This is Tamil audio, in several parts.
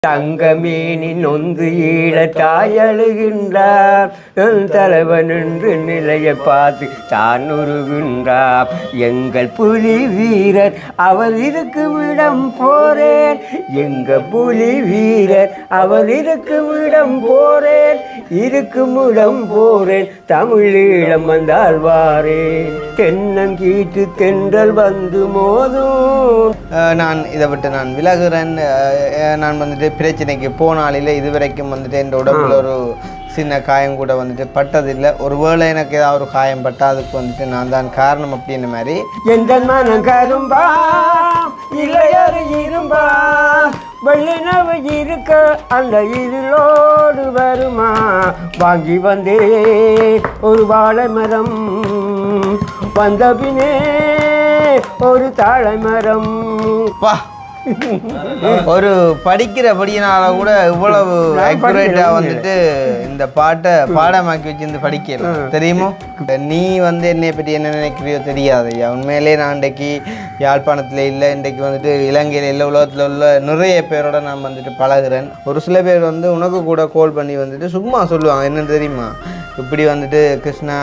தங்கமேனி நொந்து ஈழ தாயழுகின்றார் தலைவன் என்று நிலையை பார்த்து தான் உருகின்றார். எங்கள் புலி வீரர் அவர் இருக்கும் இடம் போரேன், எங்க புலி வீரர் அவர் இருக்கும் இடம் போரேன், இருக்கும் இடம் போரேன், தமிழீழம் வந்தால் வாரேன், தென்னங்கீட்டு தென்றல் வந்து மோதும். நான் இதை விட்டு நான் விலகுறேன். நான் வந்துட்டு பிரச்சனைக்கு போனாலில் இதுவரைக்கும் வந்துட்டு என் உடம்புல ஒரு சின்ன காயம் கூட வந்துட்டு பட்டதில்லை. ஒரு வேளை எனக்கு ஏதாவது ஒரு காயம் பட்டா அதுக்கு வந்துட்டு நான் தான் காரணம் அப்படின்ற மாதிரி. எந்த மனம் கரும்பா இல்லையாரு இரும்பா, வெள்ளினவு இருக்க அந்த இருளோடு வருமா, வாங்கி வந்தே ஒரு வாழை மரம், வந்த பின்னே ஒரு தாழை மரம். வா, ஒரு படிக்கிறபடியினால கூட இவ்வளவு ஆக்குரேட்டா வந்துட்டு இந்த பாட்டை பாடமாக்கி வச்சிருந்து படிக்கல தெரியுமோ. நீ வந்து என்னை பற்றி என்ன நினைக்கிறியோ தெரியாது. உண்மையிலே நான் இன்றைக்கு யாழ்ப்பாணத்தில் இல்லை, இன்றைக்கு வந்துட்டு இலங்கையில் இல்லை, உலகத்தில் உள்ள நிறைய பேரோட நான் வந்துட்டு பழகுறேன். ஒரு சில பேர் வந்து உனக்கு கூட கால் பண்ணி வந்துட்டு சும்மா சொல்லுவாங்க, என்னன்னு தெரியுமா, இப்படி வந்துட்டு கிருஷ்ணா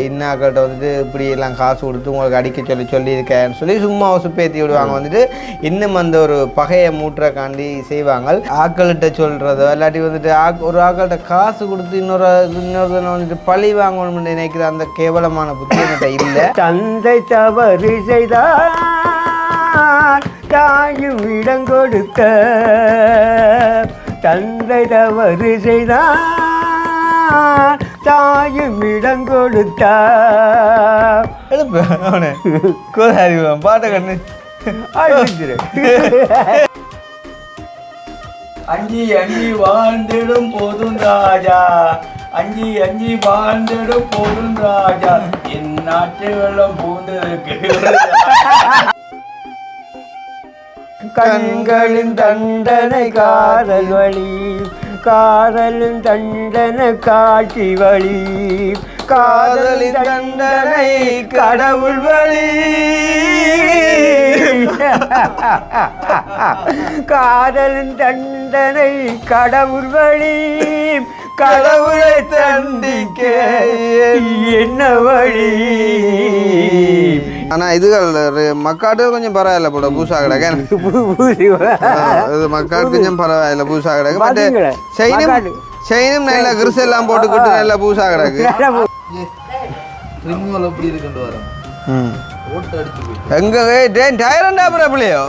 இன்னாக்கிட்ட வந்துட்டு இப்படி எல்லாம் காசு கொடுத்து உங்களுக்கு அடிக்க சொல்லியிருக்கேன்னு சொல்லி சும்மா சுப்பேற்றி விடுவாங்க. வந்துட்டு இன்னும் அந்த ஒரு பகையை மூட்டுறக்காண்டி செய்வாங்க. ஆக்கள்கிட்ட சொல்கிறதோ இல்லாட்டி வந்துட்டு ஒரு ஆக்கள்கிட்ட காசு கொடுத்து இன்னொரு வந்துட்டு பழி வாங்கணும்னு நினைக்கிற அந்த கேவலமான புத்தி என்கிட்ட இல்லை. தந்தை தவறு செய்தார் தாயும் இடம் கொடுத்த, தந்தை தவறு செய்தார் தாயும் இடம் கொடுத்தா. அவனை கோதாரிவான் பாட்டை கண்ணு அஞ்சி அஞ்சி வாழ்ந்திடும் போதும் ராஜா, அஞ்சி அஞ்சி வாழ்ந்திடும் போதும் ராஜா, என் நாட்டு வெள்ளம் பூந்ததுக்கு கண்களின் தண்டனை காதல் வழி, காதலின் தண்டனை காட்சி வழி, காதலின் தண்டனை கடவுள் வழி, காதலின் தண்டனை கடவுள் வழி, கடவுளை தண்டிக்க என்ன வழி. ஆனா இதுகள் மக்காட்டு கொஞ்சம் பரவாயில்ல போட பூசா கிடக்கு, மக்காட்டு கொஞ்சம் பரவாயில்ல பூசா கிடக்கு. பட் செயினும் நல்ல கிறிஸ் எல்லாம் போட்டுக்கிட்டு நல்ல பூசா கிடக்கு. எங்க டயரண்டா பிள்ளையோ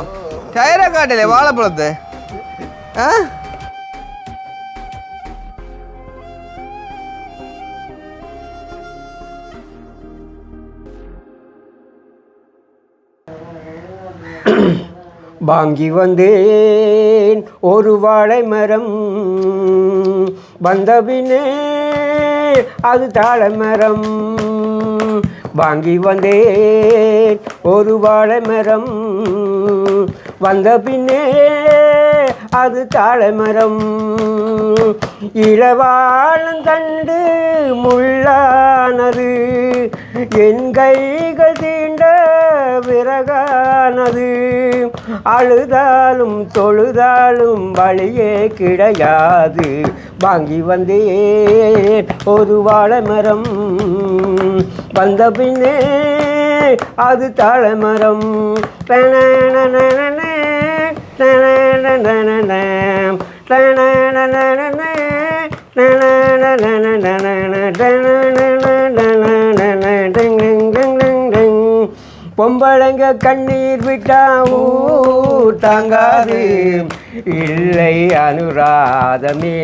டயரை காட்டலையே வாழைப்பழத்தை. வாங்கி வந்தேன் ஒரு வாழை மரம், வந்த பின்னே அது தாழை மரம், வாங்கி வந்தேன் ஒரு வாழை மரம், வந்த பின்னே அது தாழை மரம், இளவாழம் தண்டு முள்ளானது, என் கைகள் தீண்ட விறகானது, அழுதாலும் தொழுதாலும் வழியே கிடையாது, வாங்கி வந்தேன் ஒரு வாழை மரம், வந்த பின்னே அது தாழை மரம். பொம்பளைங்க கண்ணீர் விட்டா ஊர் தாங்காது, இல்லை அனுராதமே,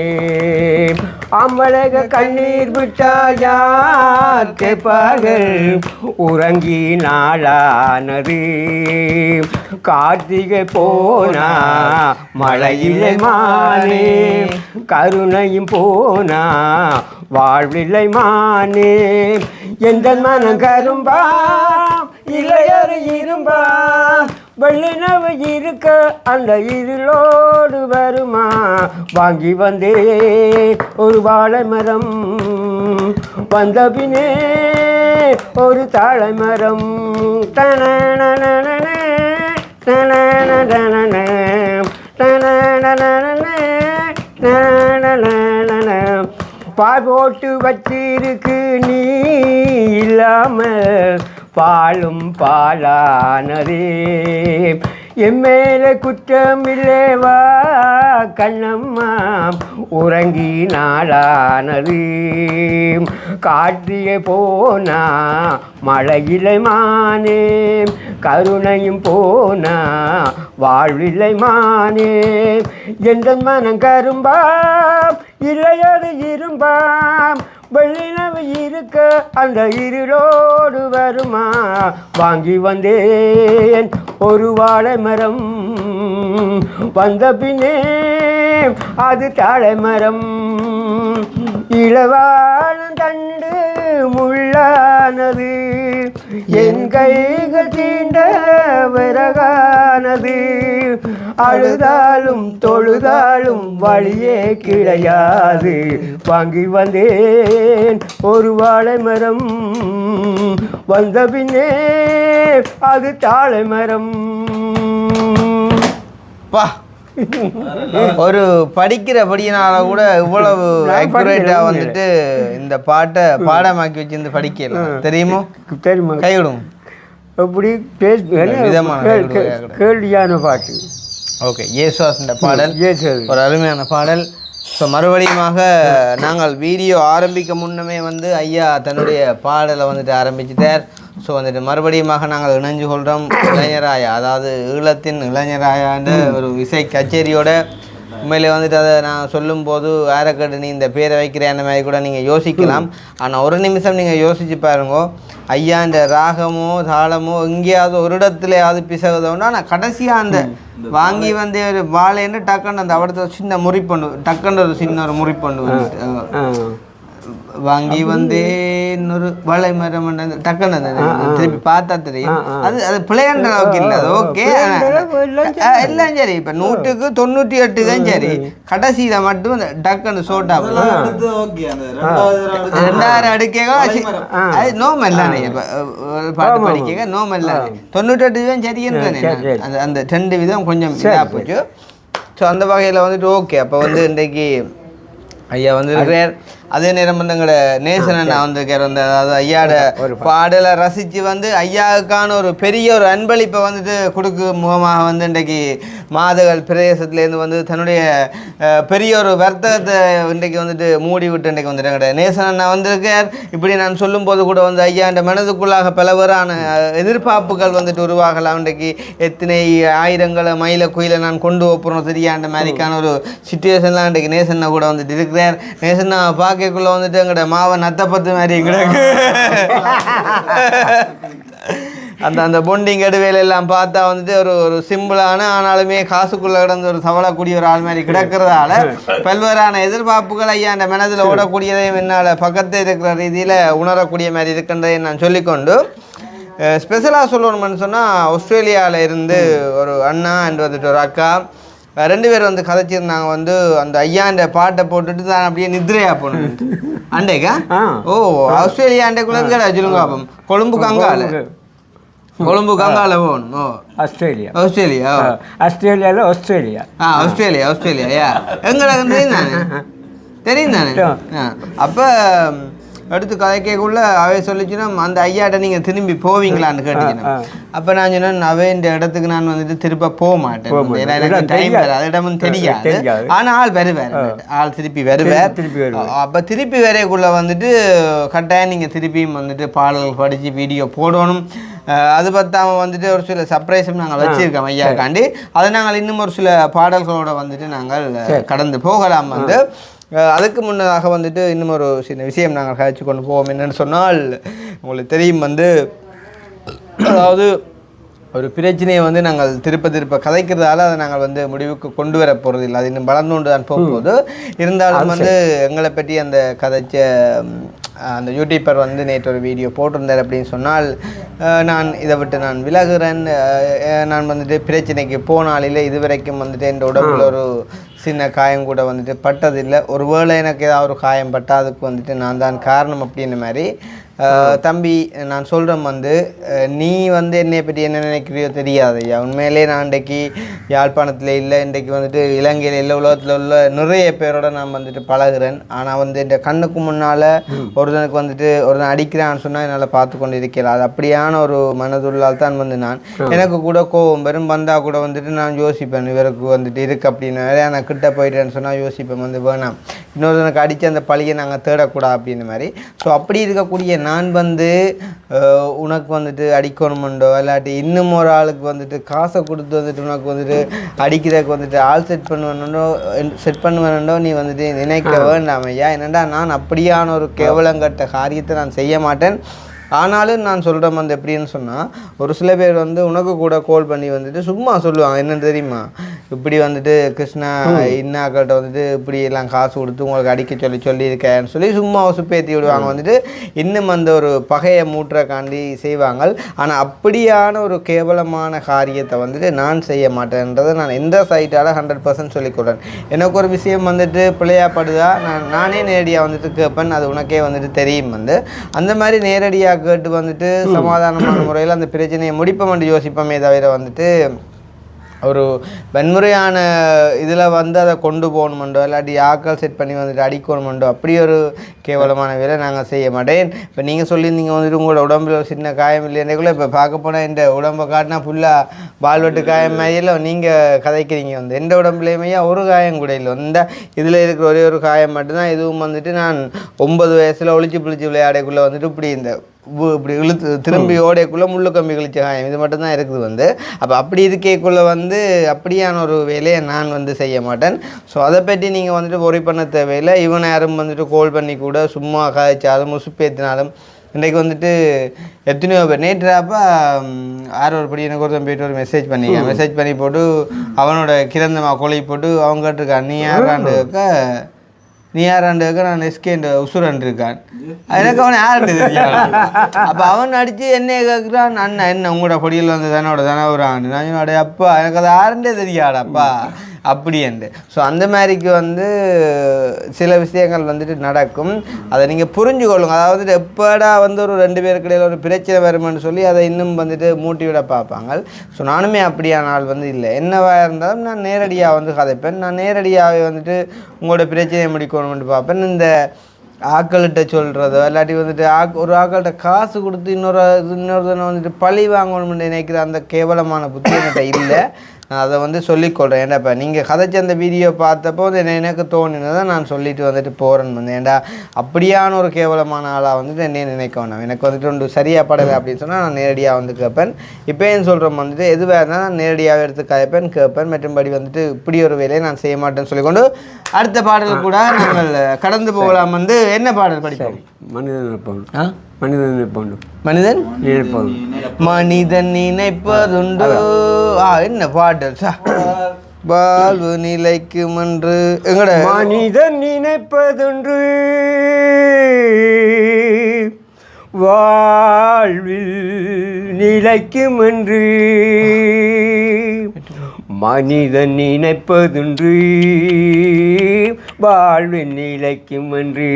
ஆம்பளைங்க கண்ணீர் விட்டா யார் கேட்பார்கள், உறங்கி நாளானது, கார்த்திகை போனா மழையில்லை மானே, கருணையும் போனா வாழ்வில்லை மானே, எந்த மனம் கரும்பா இல்லையாரு இரும்பா, வெள்ளினவு இருக்க அந்த இருளோடு வருமா, வாங்கி வந்தே ஒரு வாழை மரம், வந்த பின்னே ஒரு தாழை மரம். தன பால் போட்டு வச்சிருக்கு நீ இல்லாமல் பாலும் பாலானதே என் மேலே குற்றம் இல்லேவா கண்ணம்மா உறங்கி நாளானது காற்றிய போனா மழையிலை மானே கருணையும் போனா வாழ்வில்லை மானே எந்த மனம் கரும்பாம் இல்லையது இரும்பாம் வெள்ளினவு இருக்க அந்த இருளோடு வருமா வாங்கி வந்தேன் ஒரு வாழை மரம் வந்த பின்னே அது தாழை மரம் இளவான தண்டு முள்ளானது என் கைகள் தீண்ட விறகானது அழுதாலும் தொழுதாலும் வழியே கிடையாது வாங்கி வந்தேன் ஒரு வாழை மரம் வந்த பின்னே அது தாழை மரம். பா ஒரு படிக்கிறபடியினால கூட இவ்வளவு அக்யூரேட்டா வந்துட்டு இந்த பாட்டை பாடமாக்கி வச்சிருந்து படிக்கல தெரியுமோ? தெரியுமா? கைவிடும் எப்படி விதமான கேள்வியான பாட்டு. ஓகே, இயேசுதாஸ் பாடல் ஒரு அருமையான பாடல். ஸோ மறுபடியுமாக நாங்கள் வீடியோ ஆரம்பிக்க முன்னமே வந்து ஐயா தன்னுடைய பாடலை வந்துட்டு ஆரம்பிச்சுட்டார். ஸோ வந்துட்டு மறுபடியுமாக நாங்கள் இணைஞ்சு கொள்கிறோம். இளைஞராயா, அதாவது ஈழத்தின் இளைஞராயான்ற ஒரு இசை கச்சேரியோட உண்மையிலே வந்துட்டு அதை நான் சொல்லும்போது ஆரக்கட்டு நீ இந்த பேரை வைக்கிறேன் அந்த மாதிரி கூட நீங்கள் யோசிக்கலாம். ஆனால் ஒரு நிமிஷம் நீங்கள் யோசிச்சு பாருங்கோ, ஐயா இந்த ராகமோ தாளமோ எங்கேயாவது ஒரு இடத்துலையாவது பிசகுதோன்னா ஆனால் கடைசியாக அந்த வாங்கி வந்து ஒரு வாழைன்னு டக்குன்னு அந்த அவடத்தை சின்ன முறிப்பொண்டு டக்குன்னு ஒரு சின்ன ஒரு முறிப்பொண்டு வந்து வாங்கி வந்து இன்னொரு வாழை மரம் டக்குன்னு திருப்பி பார்த்தா தெரியும். அது அது பிள்ளைன்ற அளவுக்கு இல்லை, அது ஓகே எல்லாம் சரி. இப்போ 100க்கு 98 தான் சரி, கடைசியில் மட்டும் அந்த டக்குன்னு சோட்டா 2000 அடுக்கேங்க அது நோம் இல்லானே. இப்போ பாட்டு படிக்க நோம் இல்லானே 98 தான் சரின்னு தானே, அந்த அந்த 2 விதம் கொஞ்சம் இதாக போச்சு. ஸோ அந்த வகையில் வந்துட்டு ஓகே. அப்போ வந்து இன்றைக்கு ஐயா வந்து இருக்கிறார். அதே நேரம் வந்து எங்களோட நேசன் அண்ணா வந்திருக்கார். வந்து அதாவது ஐயாவோட பாடலை ரசித்து வந்து ஐயாவுக்கான ஒரு பெரிய ஒரு அன்பளிப்பை வந்துட்டு கொடுக்கும் முகமாக வந்து இன்றைக்கு மாதகள் பிரதேசத்துலேருந்து வந்து தன்னுடைய பெரிய ஒரு வர்த்தகத்தை இன்றைக்கு வந்துட்டு மூடி விட்டு இன்றைக்கு வந்துட்டு எங்களோட நேசன் அண்ணா வந்திருக்கார். இப்படி நான் சொல்லும்போது கூட வந்து ஐயா இந்த மனதுக்குள்ளாக பலவரான எதிர்பார்ப்புகள் வந்துட்டு உருவாகலாம். இன்றைக்கு எத்தனை ஆயிரங்களை மயில குயில நான் கொண்டு போகிறோம் தெரியாண்ட மாதிரிக்கான ஒரு சுச்சுவேஷன்லாம் இன்றைக்கு நேசன்னா கூட வந்துட்டு இருக்கிறார். நேசன்னா பார்க்கக்குள்ள வந்துட்டு எங்கட மாவை நத்தப்பத்து மாதிரி எங்களுக்கு அந்த அந்த பொண்டிங் எடுவேலெல்லாம் பார்த்தா வந்துட்டு ஒரு ஒரு சிம்பிளான ஆனாலுமே காசுக்குள்ளே கிடந்து ஒரு சவளக்கூடிய ஒரு ஆள் மாதிரி கிடக்கிறதால பல்வேறான எதிர்பார்ப்புகள் ஐயா அந்த மனதில் ஓடக்கூடியதையும் என்னால் பக்கத்தில் இருக்கிற ரீதியில் உணரக்கூடிய மாதிரி இருக்கின்றதை நான் சொல்லிக்கொண்டு ஸ்பெஷலாக சொல்லணும்னு சொன்னால் ஆஸ்திரேலியாவில் இருந்து ஒரு அண்ணா அண்ட் வந்துட்டு ஒரு அக்கா 2 பேர் வந்து கதைச்சிருந்தாங்க. வந்து அந்த ஐயாண்ட பாட்டை போட்டுட்டு தான் அப்படியே நித்ரையா போகணும் அண்டேக்கா. ஓ ஆஸ்திரேலியா அண்டைக்குள்ளே சொல்லுங்க அப்போ கொழும்பு கங்கால போகணும். ஓ ஆஸ்திரேலியா ஆஸ்திரேலியா எங்களுக்கு தெரியும் தானே. அப்போ அடுத்து கதைக்குள்ள அவை சொல்லிச்சுன்னா அந்த ஐயாட்ட நீங்கள் திரும்பி போவீங்களான்னு கேட்டீங்கன்னா அப்போ நான் சொன்னேன் அவை இந்த இடத்துக்கு நான் வந்துட்டு திருப்ப போக மாட்டேன். ஏன்னா எனக்கு டைம் வராது, இடமும் தெரியாது. ஆனால் ஆள் வருவார், ஆள் திருப்பி வருவார். அப்போ திருப்பி வரைக்குள்ளே வந்துட்டு கட்டாயம் நீங்கள் திருப்பியும் வந்துட்டு பாடல்கள் படித்து வீடியோ போடணும். அது பத்தாமல் வந்துட்டு ஒரு சில சர்ப்ரைஸும் நாங்கள் வச்சுருக்கோம் ஐயாக்காண்டி. அதை நாங்கள் இன்னும் ஒரு சில பாடல்களோட வந்துட்டு நாங்கள் கடந்து போகலாம். வந்து அதுக்கு முன்னதாக வந்துட்டு இன்னும் ஒரு சின்ன விஷயம் நாங்கள் கழிச்சு கொண்டு போவோம். என்னென்னு சொன்னால் உங்களுக்கு தெரியும் வந்து அதாவது ஒரு பிரச்சனையை வந்து நாங்கள் திருப்ப கதைக்கிறதால அதை நாங்கள் வந்து முடிவுக்கு கொண்டு வர போகிறது இல்லை, அது இன்னும் வளர்ந்து கொண்டு தான் போகும்போது. இருந்தாலும் வந்து எங்களை பற்றி அந்த கதைச்ச அந்த யூடியூபர் வந்து நேற்று ஒரு வீடியோ போட்டிருந்தார். அப்படின்னு சொன்னால் நான் இதை விட்டு நான் விலகுறேன், நான் வந்துட்டு பிரச்சனைக்கு போனாலில் இதுவரைக்கும் வந்துட்டு என் உடம்புல ஒரு சின்ன காயம் கூட வந்துட்டு பட்டதில்லை, ஒரு வேளை எனக்கு ஏதாவது ஒரு காயம் பட்டால் அதுக்கு வந்துட்டு நான் தான் காரணம் அப்படின்ற மாதிரி தம்பி நான் சொல்கிறேன் வந்து நீ வந்து என்னை பற்றி என்ன நினைக்கிறியோ தெரியாது ஐயா. உண்மையிலே நான் இன்றைக்கு யாழ்ப்பாணத்தில் இல்லை, இன்றைக்கு வந்துட்டு இலங்கையில் இல்லை, உலகத்தில் உள்ள நிறைய பேரோட நான் வந்துட்டு பழகிறேன். ஆனால் வந்து இந்த கண்ணுக்கு முன்னால் ஒருத்தனுக்கு வந்துட்டு ஒருத்தன் அடிக்கிறான்னு சொன்னால் என்னால் பார்த்து கொண்டு இருக்கிறேன். அது அப்படியான ஒரு மனதுள்ளால் தான் வந்து நான் எனக்கு கூட கோவம் வெறும் வந்தால் கூட வந்துட்டு நான் யோசிப்பேன், இவருக்கு வந்துட்டு இருக்கு அப்படின்னு. நிறையா நான் கிட்ட போயிட்டேன்னு சொன்னால் யோசிப்பேன் வந்து வேணாம், இன்னொருத்தனுக்கு அடித்து அந்த பழியை நாங்கள் தேடக்கூடாது அப்படின்னு மாதிரி. ஸோ அப்படி இருக்கக்கூடிய நான் வந்து உனக்கு வந்துட்டு அடிக்கணுமெண்டோ இல்லாட்டி இன்னும் ஒரு ஆளுக்கு வந்துட்டு காசை கொடுத்து வந்துட்டு உனக்கு வந்துட்டு அடிக்கிறதுக்கு வந்துட்டு ஆள் செட் பண்ணுவேனோ நீ வந்துட்டு நினைக்க வேண்டாம் ஐயா. என்னடா நான் அப்படியான ஒரு கேவலங்கட்ட காரியத்தை நான் செய்ய மாட்டேன். ஆனாலும் நான் சொல்கிறேன் வந்து எப்படின்னு சொன்னால், ஒரு சில பேர் வந்து உனக்கு கூட கால் பண்ணி வந்துட்டு சும்மா சொல்லுவாங்க, என்னென்னு தெரியுமா, இப்படி வந்துட்டு கிருஷ்ணா இன்னாக்கிட்ட வந்துட்டு இப்படி எல்லாம் காசு கொடுத்து உங்களுக்கு அடிக்க சொல்லியிருக்கேன்னு சொல்லி சும்மா சுப்பேற்றி விடுவாங்க. வந்துட்டு இன்னும் அந்த ஒரு பகையை மூட்டுறக்காண்டி செய்வாங்க. ஆனால் அப்படியான ஒரு கேவலமான காரியத்தை வந்துட்டு நான் செய்ய மாட்டேன்றதை நான் எந்த சைட்டால் 100% சொல்லிக்கொள்கிறேன். எனக்கு ஒரு விஷயம் வந்துட்டு பிள்ளையாப்படுதா நானே நேரடியாக வந்துட்டு கேட்பேன், அது உனக்கே வந்துட்டு தெரியும். வந்து அந்த மாதிரி நேரடியாக கேட்டு வந்துட்டு சமாதானமான முறையில் அந்த பிரச்சனையை முடிப்போம் யோசிப்போமே தவிர வந்துட்டு ஒரு வன்முறையான இதில் வந்து அதை கொண்டு போகணுமெண்டோ இல்லாட்டி ஆக்கள் செட் பண்ணி வந்துட்டு அடிக்கணுமெண்டோ அப்படி ஒரு கேவலமான வேலை நாங்கள் செய்ய மாட்டேன். இப்போ நீங்கள் சொல்லியிருந்தீங்க வந்துட்டு உங்களோட உடம்புல ஒரு சின்ன காயம் இல்லைன்னேக்குள்ள இப்போ பார்க்க போனால் என் உடம்பை காட்டினா ஃபுல்லாக பால்வெட்டு காயம் மாதிரியில் நீங்கள் கதைக்கிறீங்க. வந்து எந்த உடம்புலையுமையா ஒரு காயம் கூட இல்லை. இந்த இதில் இருக்கிற ஒரே ஒரு காயம் மட்டும்தான். இதுவும் வந்துட்டு நான் 9 வயசில் ஒளிச்சு பிடிச்சி விளையாடக்குள்ளே வந்துட்டு இப்படி இந்த இப்படி இழுத்து திரும்பி ஓடைக்குள்ளே முள்ளு கம்பி கழிச்ச காயம் இது மட்டும்தான் இருக்குது. வந்து அப்போ அப்படி இருக்கக்குள்ளே வந்து அப்படியான ஒரு வேலையை நான் வந்து செய்ய மாட்டேன். ஸோ அதை பற்றி நீங்கள் வந்துட்டு ஒரி பண்ண தேவையில்லை. இவனை யாரும் வந்துட்டு கால் பண்ணி கூட சும்மா காய்ச்சாலும் முசுப்பேற்றினாலும் இன்றைக்கு வந்துட்டு எத்தனையோ பேர் நேற்றாப்பா யார் ஒரு படி எனக்கு ஒருத்தன் போய்ட்டு ஒரு மெசேஜ் பண்ணி போட்டு அவனோட கிரந்தமா கொலை போட்டு அவங்க கேட்டிருக்கான், நீ யாராண்டுக்க நான் எஸ்கேண்டு உசுரன் இருக்கான். எனக்கு அவனை யாருன்னு தெரியாது. அப்போ அவன் அடித்து என்னைய கேட்குறான், அண்ணா என்ன உங்களோட கொடியில் வந்து தானே ஒரு ஆண்டு. நான் என்னோட அப்பா எனக்கு அது யாருன்றே தெரியாடப்பா அப்படின்ட்டு. ஸோ அந்த மாதிரிக்கு வந்து சில விஷயங்கள் வந்துட்டு நடக்கும். அதை நீங்கள் புரிஞ்சுக்கொள்ளுங்க. அதாவது எப்படா வந்து ஒரு 2 பேருக்கு இடையில் ஒரு பிரச்சனை வருமென்னு சொல்லி அதை இன்னும் வந்துட்டு மூட்டி விட பார்ப்பாங்க. ஸோ நானுமே அப்படியான ஆள் வந்து இல்லை. என்னவாக இருந்தாலும் நான் நேரடியாக வந்து கதைப்பேன். நான் நேரடியாகவே வந்துட்டு உங்களோட பிரச்சனையை முடிக்கணும்னு பார்ப்பேன். இந்த ஆக்கள்கிட்ட சொல்கிறதோ இல்லாட்டி வந்துட்டு ஒரு ஆக்கள்கிட்ட காசு கொடுத்து இன்னொருத்தனை வந்துட்டு பழி வாங்கணும்னு நினைக்கிற அந்த கேவலமான புத்தி என்கிட்ட இல்லை. நான் அதை வந்து சொல்லிக்கொள்கிறேன். ஏன்டாப்பா நீங்கள் கதைச்ச அந்த வீடியோ பார்த்தப்போ எனக்கு தோணினதை நான் சொல்லிட்டு வந்துட்டு போகிறேன்னு வந்து, ஏன்டா அப்படியான ஒரு கேவலமான ஆளாக வந்துட்டு என்னையே நினைக்க வேண்டாம். எனக்கு வந்துட்டு ஒன்று சரியாக படலை அப்படின்னு சொன்னால் நான் நேரடியாக வந்து கேட்பேன். இப்போ ஏன்னு சொல்கிறோம் வந்துட்டு எதுவாக இருந்தால் நான் நேரடியாக எடுத்து கேட்பேன். மற்றும்படி வந்துட்டு இப்படி ஒரு வேலையை நான் செய்ய மாட்டேன்னு சொல்லிக்கொண்டு அடுத்த பாடல் கூட நாங்கள் கடந்து போகலாம். வந்து என்ன பாடல் படிப்போம்? மனிதன் நினைப்பதுண்டு. என்ன பாடல்? வாழ்வு நிலைக்கும் என்று எங்கட மனிதன் நினைப்பதுண்டு வாழ்வில் நிலைக்கும் என்று. மனிதன் நினைப்பதுண்டு வாழ்வில் நிலைக்கும் என்று.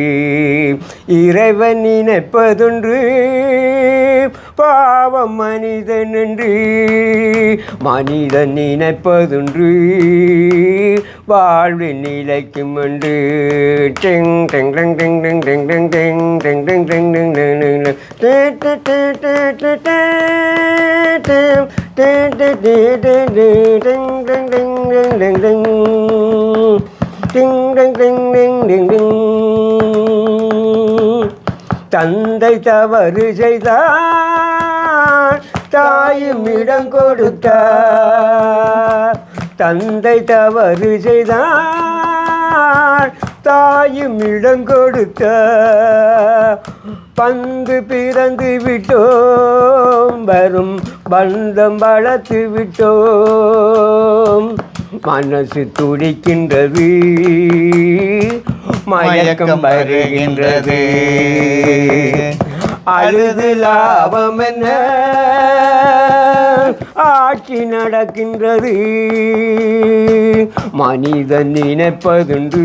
இறைவன் நினைப்பதுண்டு பாவம் மனிதன் என்று. மனிதன் நினைப்பதுண்டு வாழ்வில் நிலைக்கும் என்று. டெங் டெங் டெங் டெங் டெங் டெங் டெங் டெங் டெங் டெங் டெங் டெங் டெங் தந்தை தவறு செய்தார் தாயும் இடம் கொடுத்தார். தந்தை தவறு செய்தார் தாயும் இடம் கொடுத்தார். பந்து பிறந்து விட்டோம் வரும் பந்தம் வளர்த்து விட்டோம். மனசு துடிக்கின்றது மயக்கம் வருகின்றது. அழுது லாபம் என்ன ஆட்சி நடக்கின்றது. மனிதன் நினைப்பதுண்டு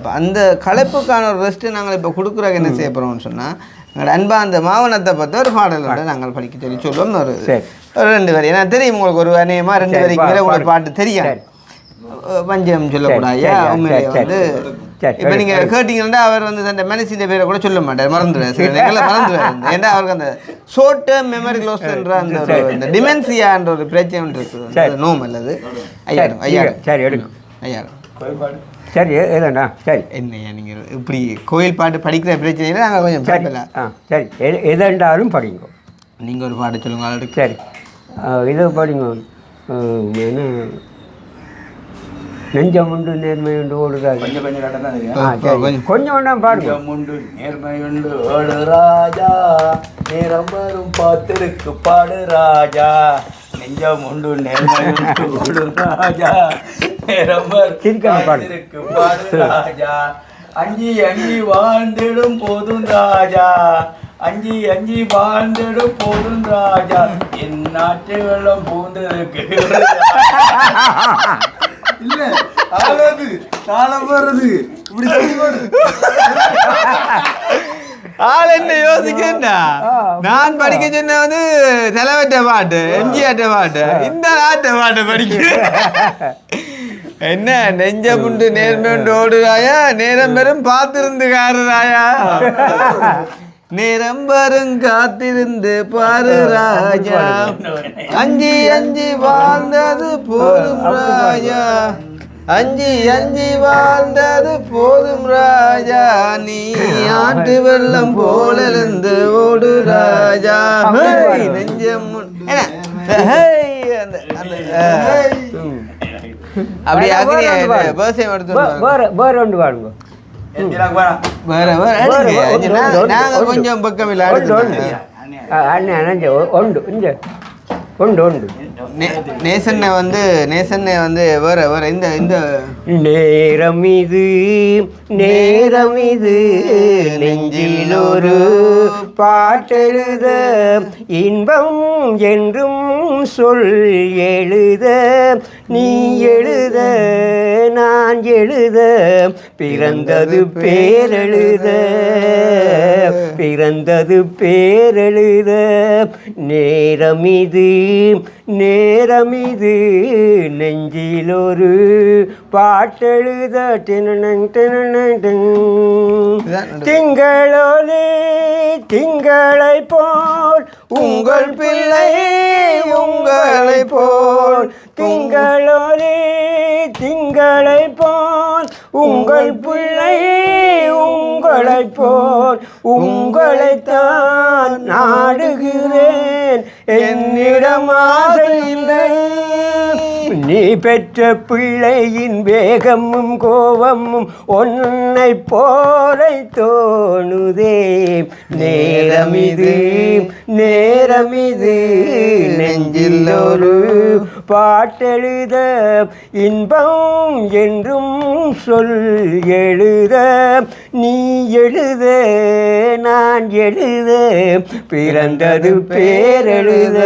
அந்த களைப்புக்கான ஒரு ரெஸ்ட்டு நாங்கள் இப்போ கொடுக்குறோம். என்ன செய்ய போகிறோம்னு சொன்னால் எங்களோட அன்பா அந்த மாவனத்தை பற்றி ஒரு பாடலோட நாங்கள் படிக்க சொல்லி சொல்லுவோம். ஒரு 2 வரி ஏன்னா தெரியும் உங்களுக்கு, ஒரு அநேகமாக 2 வரிக்கு மேலே உங்களுக்கு பாட்டு தெரியும். பஞ்சம் சொல்லக்கூடாது உண்மையிலே வந்து இப்போ நீங்கள் கேட்டீங்கன்னா அவர் வந்து அந்த மனுஷின் பேரை கூட சொல்ல மாட்டார், மறந்துடுவார். சில நேரங்களில் மறந்துடுவார். ஏன்னா அவருக்கு அந்த ஷார்ட் டேர்ம் மெமரி லாஸ்ன்ற அந்த ஒரு இந்த டிமென்சியான்ற ஒரு பிரச்சனை இருக்குது. நோம் அல்லது ஐயாயிரம் சரி எடுக்கும் 5000 சரி ஏதாண்டா சரி. என்னையா நீங்கள் இப்படி கோயில் பாட்டு படிக்கிற பிரச்சனையில் நாங்கள் கொஞ்சம் படிக்கலாம். சரி எதாண்டாலும் படிங்க. நீங்கள் ஒரு பாட்டு சொல்லுங்க ஆளுக்கு. சரி இதை படிங்க. என்ன நெஞ்சம் உண்டு நேர்மை உண்டு ஓடுறாரு. கொஞ்சம் கட்டம் தான் தெரியும். கொஞ்சம் வேண்டாம் பாருங்க. உண்டு நேர்மை உண்டு ஓடு ராஜா, நேரம் வரும் பார்த்திருக்கு பாடு ராஜா. நெஞ்சம் உண்டு நேர்மை உண்டு ஓடு ராஜா, நேரம் வரும் பார்த்திருக்கு பாடு ராஜா. அஞ்சி அஞ்சி வாழ்ந்திடும் போதும் ராஜா, அஞ்சி அஞ்சி வாழ்ந்திடும் போதும் ராஜா. என் நாட்டு வெள்ளம் பூந்ததுக்கு இல்ல ஆளது காலம் போறது இப்படி ஆள் என்ன யோசிக்கிறா? நான் படிக்க சொன்ன வந்து தலைவற்ற பாட்டு, எம்ஜிஆர்ட்ட பாட்டு, இந்த நாட்டு பாட்டு படிக்கிறேன். என்ன நெஞ்சமுண்டு நேர்மையுண்டு ஓடுறாயா, நேரம் பெரும் பார்த்திருந்துகாரராயா, நேரம் வரும் காத்திருந்து பாரு ராஜா, அஞ்சி அஞ்சி வாழ்ந்தது போதும் ராஜா, அஞ்சி அஞ்சி வாழ்ந்தது போதும் ராஜா, நீ ஆட்டு வெள்ளம் போல இருந்து ஓடு ராஜா. நெஞ்சம் அப்படி விவசாயம் எடுத்து வேற ஒன்று வாடுங்க. நாங்கள் கொஞ்சம் பக்கம் இல்லை அண்ணன் உண்டு இங்கே உண்டு உண்டு. நேசன்னை வந்து வேற வேற இந்த இந்த நேரம் இது நெஞ்சில் ஒரு பாட்டெழுத, இன்பம் என்றும் சொல் எழுத, நீ எழுத நான் எழுத, பிறந்தது பேரெழுத, பிறந்தது பேரெழுத. நேரம் இது நெஞ்சில் ஒரு பாட்டெழுத, திங்களோலே திங்களை போல் உங்கள் பிள்ளை உங்களை போல், திங்களோலே திங்களை போல் உங்கள் பிள்ளை உங்களை போல், உங்களைத்தான் நாடுகிறேன் என்னிடம் ஆசை இல்லை. நீ பெற்ற பிள்ளையின் வேகமும் கோபமும் ஒன்னை போல தோணுதே. நேரம் இது நெஞ்சில் ஒரு பாட்டெழுத, இன்பம் என்றும் சொல் எழுத, நீ எழுத நான் எழுத, பிறந்தது பேரெழுத,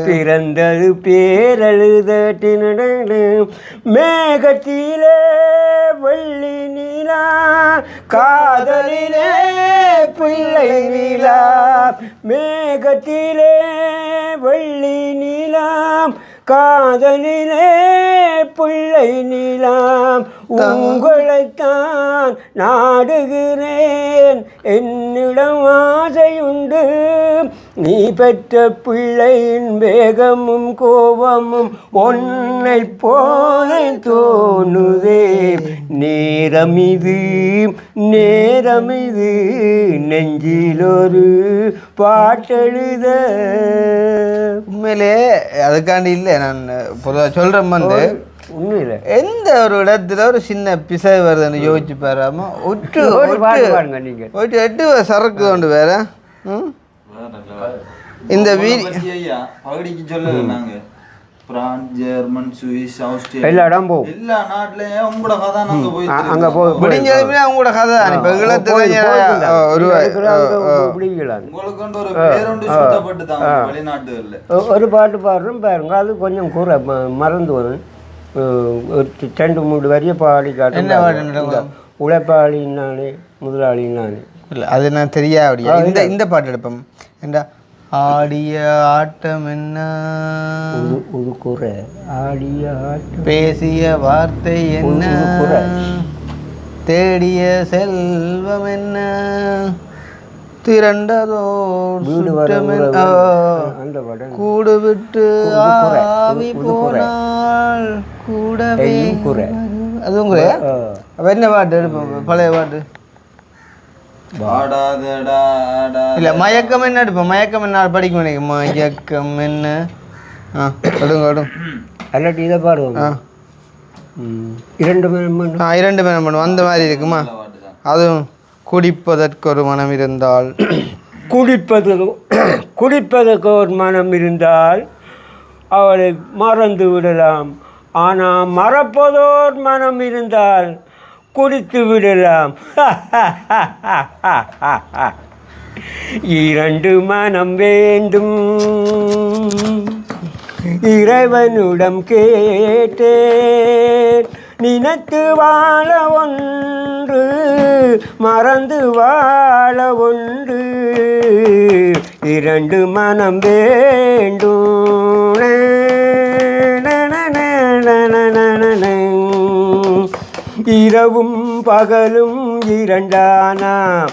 பிறந்தது பேரெழுத. மேகத்திலே வெள்ளி நீலா, காதலிலே பிள்ளை நீலா, மேகத்திலே வெள்ளி நீலாம், காதலிலே பிள்ளை நீலாம், உங்களைத்தான் நாடுகிறேன் என்னிடம் ஆசையுண்டு. நீ பெற்ற பிள்ளையின் வேகமும் கோபமும் ஒன்னை போல தோணுதே. நேரம் இது நெஞ்சில் ஒரு பாட்டெழுத. உண்மையிலே அதுக்காண்டி இல்லை, நான் பொதுவாக சொல்கிறேன் வந்து உண்மையில எந்த ஒரு இடத்துல ஒரு சின்ன பிசை வருதுன்னு யோசிச்சு பாராம ஒட்டு நீங்க 8 சரக்கு கொண்டு வேற இந்த பகுதிக்கு சொல்லல நாங்க பிரான்ஸ், ஜெர்மன், சுவிஸ், ஆஸ்திரேலியா எல்லா இடம் போகும். எல்லா நாட்டுலயும் உங்களோட கதை நாங்க போய் அங்க போய் முடிஞ்சதுமே அவங்களோட கதை இப்ப உங்களுக்கு ஒரு பேருண்டு சுத்தப்பட்டு தான் வெளிநாட்டுல ஒரு பாட்டு பாடுறோம் பாருங்க, அது கொஞ்சம் கூற மறந்து வரும். ஒரு 2-3 வரிய பாடி என்ன பாட்டு காட்டும் நடக்குது? உழைப்பாளின் நானே முதலாளின் நானே. இல்லை அது நான் தெரியா அப்படியா இந்த பாட்டு எடுப்போம் என்ன ஆடிய ஆட்டம் என்ன ஒரு குறை ஆடிய ஆட்டம் பேசிய வார்த்தை என்ன குறை. தேடிய செல்வம் என்ன திரண்டதோ வீடு வர அந்த படம் கூடு விட்டு ஆவி போனால் கூடவே குறை. அதுவும் குறை. அப்ப என்ன பாட்டு எடுப்போம் பழைய பாட்டு ஆடாதடா இல்ல மயக்கம் என்ன எடுப்போம் மயக்கம் என்ன படிக்க முடியும் மயக்கம் என்ன அடுங்க அல்லாட்டி இதை பாடுவோம். 2 மணி 2 பேரும் பண்ணுவோம் அந்த மாதிரி இருக்குமா அதுவும் குடிப்பதற்கு ஒரு மனம் இருந்தால் குடிப்பதற்கு ஒரு மனம் இருந்தால் அவளை மறந்து விடலாம். ஆனால் மறப்பதோர் மனம் இருந்தால் குடித்து விடலாம். 2 மனம் வேண்டும் இறைவனிடம் கேட்டேன். நினைத்து வாழ ஒன்று மறந்து வாழ ஒன்று 2 மனம் வேண்டும். இரவும் பகலும் 2ஆனாம்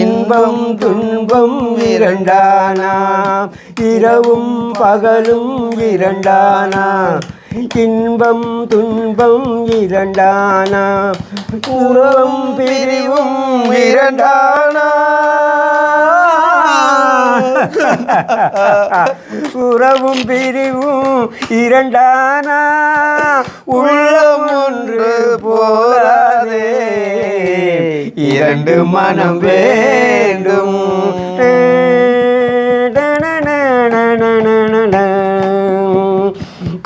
இன்பம் துன்பம் 2ஆனாம். இரவும் பகலும் 2ஆனாம் இன்பம் துன்பம் 2ஆனாம். உறவும் பிரிவும் 2ஆனாம். உறவும் பிரிவும் 2ஆனாம். உள்ளம் ஒன்று போராதே 2 மனம் வேண்டும்.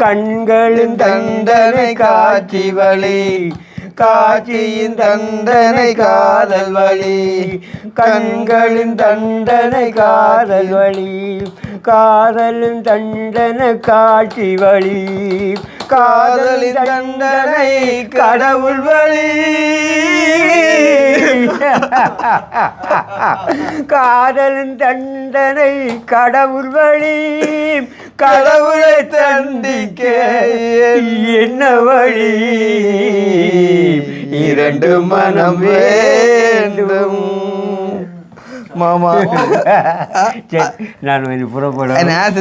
கண்களின் தண்டனை காட்சி வழி காட்சியின் தண்டனை காதல் வழி. கண்களின் தண்டனை காதல் வழி காதலின் தண்டனை காட்சி வழி. காதலின் தண்டனை கடவுள் வழி. காதலின் தண்டனை கடவுள் வழி. கடவுளை தண்டிக்க என்ன வழி 2 மனம் வேண்டும். மாமா நான் புறப்பட அதான்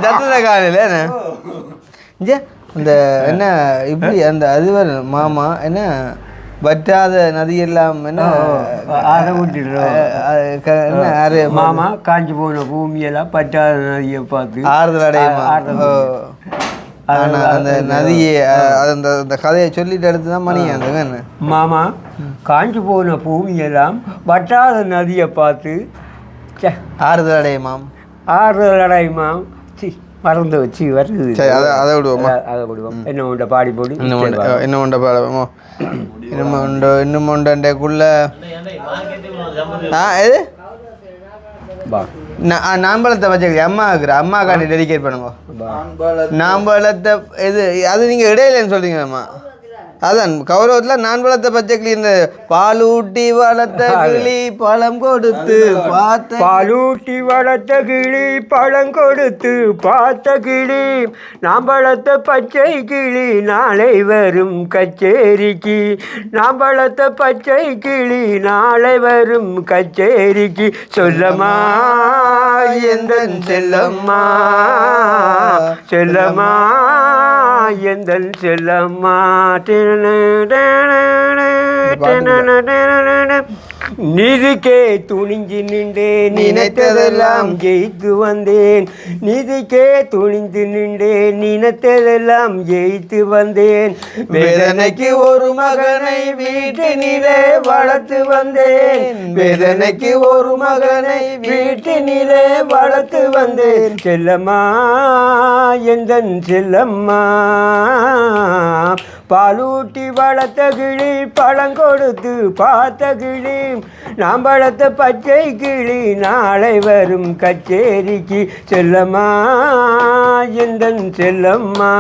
சத்தத காலையில் அந்த என்ன இப்படி அந்த அது வரும் மாமா என்ன வற்றாத நதியெல்லாம் என்ன அதை விட்டுடுறோம். மாமா காஞ்சி போன பூமியெல்லாம் பற்றாத நதியை பார்த்து ஆறுதல் அடையுமா அந்த நதியை அந்த கதையை சொல்லிட்டு எடுத்து தான் மணி அந்த மாமா காஞ்சி போன பூமியெல்லாம் வற்றாத நதியை பார்த்து ஆறுதல் அடையுமாம் ஆறுதல் அடையுமாம். மறந்து வச்சு வருது. சரி அதை விடுவோமா அதை விடுவோம். என்ன உண்ட பாடி போடு என்ன உண்ட பாடுவோமோ இன்னும் உண்டக்குள்ள எது நாம்பழத்தை வச்சுக்க அம்மா இருக்கிற அம்மாக்காண்டி டெடிகேட் பண்ணுங்க. நாம்பழத்தை இது அது நீங்கள் இடையிலன்னு சொல்கிறீங்கம்மா அதான் கௌரவத்தில் நான் வளர்த்த பச்சை கிளி இந்த பாலூட்டி வளர்த்த கிளி பழம் கொடுத்து பார்த்த பாலூட்டி வளர்த்த கிளி பழம் கொடுத்து பார்த்த கிளி நாம் வளர்த்த பச்சை கிளி நாளை வரும் கச்சேரிக்கு. நாம் வளர்த்த பச்சை கிளி நாளை வரும் கச்சேரிக்கு. சொல்லம்மா எந்தன் செல்லம்மா செல்லம்மா எந்தன் செல்லம்மா. நிதிக்கே துணிஞ்சு நின்றேன் நினைத்ததெல்லாம் ஜெயித்து வந்தேன். நிதிக்கே துணிந்து நின்றேன் நினைத்ததெல்லாம் ஜெயித்து வந்தேன். வேதனைக்கு ஒரு மகனை வீட்டினிலே வளர்த்து வந்தேன். வேதனைக்கு ஒரு மகனை வீட்டினிலே வளர்த்து வந்தேன். செல்லம்மா எந்தன் செல்லம்மா பாலூட்டி வளர்த்த கிளி பழம் கொடுத்து பார்த்த கிளி நாம் வளர்த்த பச்சை கிளி நாளை வரும் கச்சேரிக்கு செல்லம்மா எந்தன் செல்லம்மா.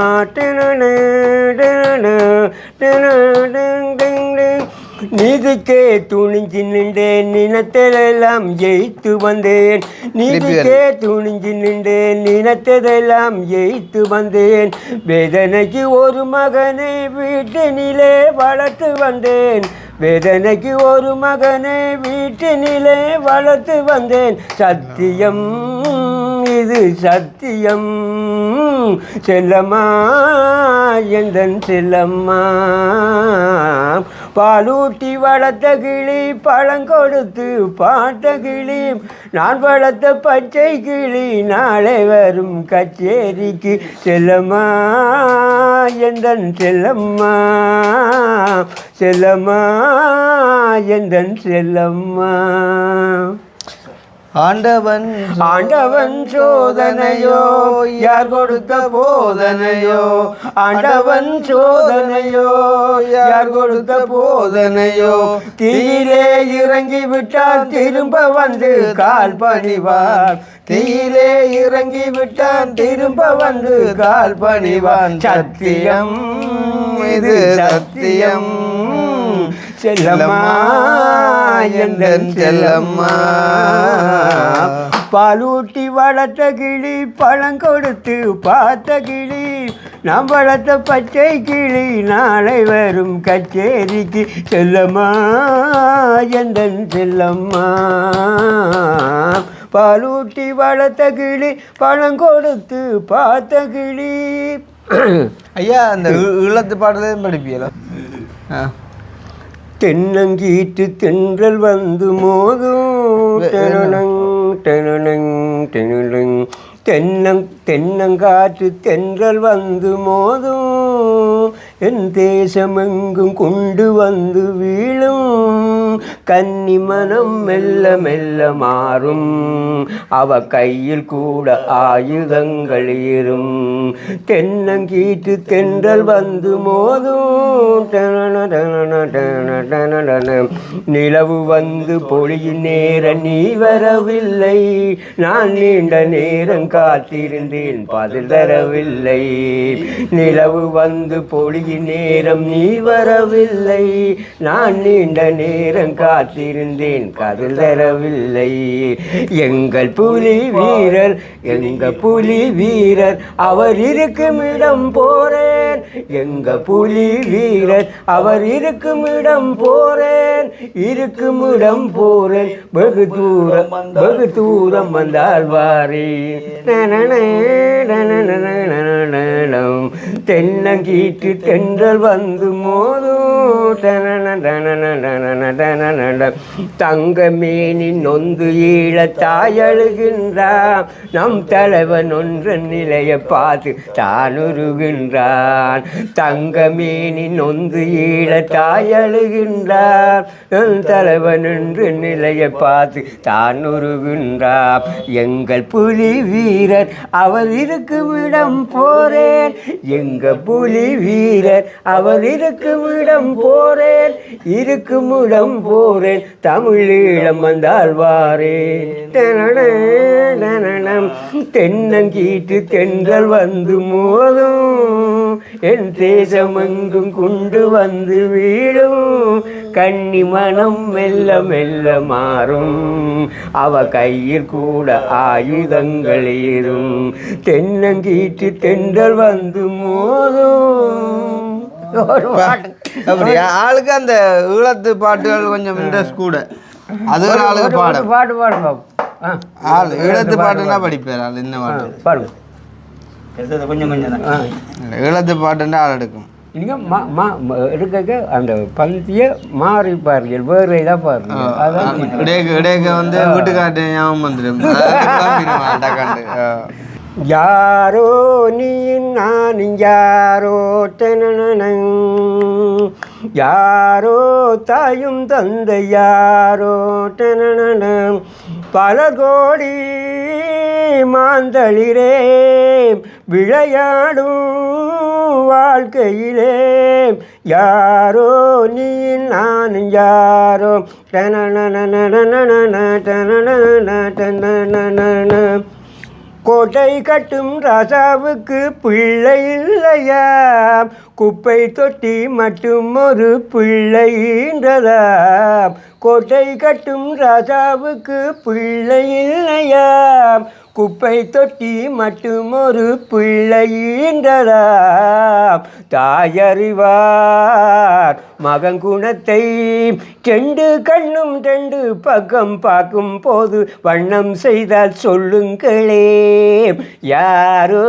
நீதிக்கே துணிஞ்சு நின்றேன் நினைத்ததெல்லாம் ஜெயித்து வந்தேன். நீதிக்கே துணிஞ்சு நின்றேன் நினைத்ததெல்லாம் ஜெயித்து வந்தேன். வேதனைக்கு ஒரு மகனை வீட்டினிலே வளர்த்து வந்தேன். வேதனைக்கு ஒரு மகனை வீட்டினிலே வளர்த்து வந்தேன். சத்தியம் இது சத்தியம் செல்லம்மா எந்தன் செல்லம்மா. பாலூட்டி வளர்த்த கிளி பழங்கொடுத்து பாட்ட கிளி நான் வளர்த்த பச்சை கிளி நாளை வரும் கச்சேரிக்கு செல்லம்மா எந்தன் செல்லம்மா. செல்லம்மா எந்தன் செல்லம்மா. ஆண்டவன் ஆண்டவன் சோதனையோ யார் கொடுத்த போதனையோ. ஆண்டவன் சோதனையோ யார் கொடுத்த போதனையோ. தீயிலே இறங்கி விட்டால் திரும்ப வந்து கால் பணிவார். தீயிலே இறங்கி விட்டான் திரும்ப வந்து கால் பணிவான். சத்தியம் இது சத்தியம் செல்லம்மா எந்தன் செல்லம்மா. பாலூட்டி வளர்த்த கிளி பழங்கொடுத்து பார்த்த கிளி நாம் வளர்த்த பச்சை கிளி நாளை வரும் கச்சேரிக்கு செல்லம்மா எந்தன் செல்லம்மா. பாலூட்டி வளர்த்த கிளி பழங்கொடுத்து பார்த்த கிளி. ஐயா அந்த ஈழத்து பாடலையும் படிப்பீங்களா? தென்னங்கீற்று தென்றல் வந்து மோதும் டெனனங் டெனனங் டெனனங். தென்னங்காற்று தென்றல் வந்து மோதும். என் தேசமெங்கும் கொண்டு வந்து வீழும். கன்னி மனம் மெல்ல மெல்ல மாறும். அவ கையில் கூட ஆயுதங்கள் ஏறும். தென்னங்கீற்று தென்றல் வந்து மோதும். நிலவு வந்து பொழியும் நேர நீ வரவில்லை. நான் நீண்ட நேரம் காத்திருந்தேன் பதில் தரவில்லை. நிலவு வந்து பொழியும் நேரம் நீ வரவில்லை. நான் நீண்ட நேரம் காத்திருந்தேன் பதில் தரவில்லை. எங்கள் புலி வீரர் எங்க புலி வீரர் அவர் இருக்கும் இடம் போறேன். எங்க புலி வீரர் அவர் இருக்கும் இடம் போறேன். இருக்கும் இடம் போறேன். வெகு தூரம் வந்தால் வாரி. தென்னங்கீற்று தென்றல் வந்து மோதும். தங்கமேனி நொந்து ஈழ தாயழுகின்றான். நம் தலைவன் ஒன்ற நிலையை பார்த்து தானுருகின்றான். தங்கமேனி நொந்து ஈழ தாயழுகின்றான். நம் தலைவன் ஒன்று நிலையை பார்த்து தானுருகின்றான். எங்கள் புலி வீரர் அவர் இருக்கும் இடம் போறேன். எங்க புலி வீரர் அவர் இருக்கும் இடம் போறேன். இருக்கும் இடம் போறேன். தமிழீழம் வந்தால் வாரேன். தென்னங்கீற்று தென்றல் வந்து மோதும். என் தேசமெங்கும் கொண்டு வந்து வீழும். கன்னி மனம் மெல்ல மெல்ல மாறும். அவ கையில் கூட ஆயுதங்கள் ஏறும். தென்னங்கீற்று தென்றல் வந்து மோதும். அப்படியா? ஆளுக்கு அந்த ஈழத்து பாட்டுகள் கொஞ்சம் இன்ட்ரெஸ்ட் கூட. அது ஒரு ஆளுக்கு பாட்டு பாடுங்க. ஆள் ஈழத்து பாட்டுன்னா படிப்பார். ஆள் என்ன பாட்டு பாடுங்க. கொஞ்சம் கொஞ்சம் தான் ஈழத்து பாட்டுன்னா ஆள் எடுக்கும். நீங்கள் எடுக்க அந்த பந்தியை மாறிப்பார்கள். வேறு இதாக பாருங்க. அதான் இடையக்க வந்து வீட்டுக்காட்டு ஞாபகம் வந்துடும். யாரோ நீ நான் யாரோ தெனனங். யாரோ தாயும் தந்தை யாரோ தெனனங். பல கோடி மாந்தளிரே விளையாடும் வாழ்க்கையிலே யாரோ நீ நானும் யாரோ கோட்டை கட்டும் ராஜாவுக்கு பிள்ளை இல்லையா குப்பை தொட்டி மட்டும் ஒரு பிள்ளைன்றதா கோட்டை கட்டும் ராஜாவுக்கு பிள்ளை இல்லையா குப்பை தொட்டி மட்டும் ஒரு பிள்ளைன்றதா தாயறிவார் மகன் குணத்தை ரெண்டு கண்ணும் ரெண்டு பக்கம் பார்க்கும் போது வண்ணம் செய்தால் சொல்லுங்களே யாரோ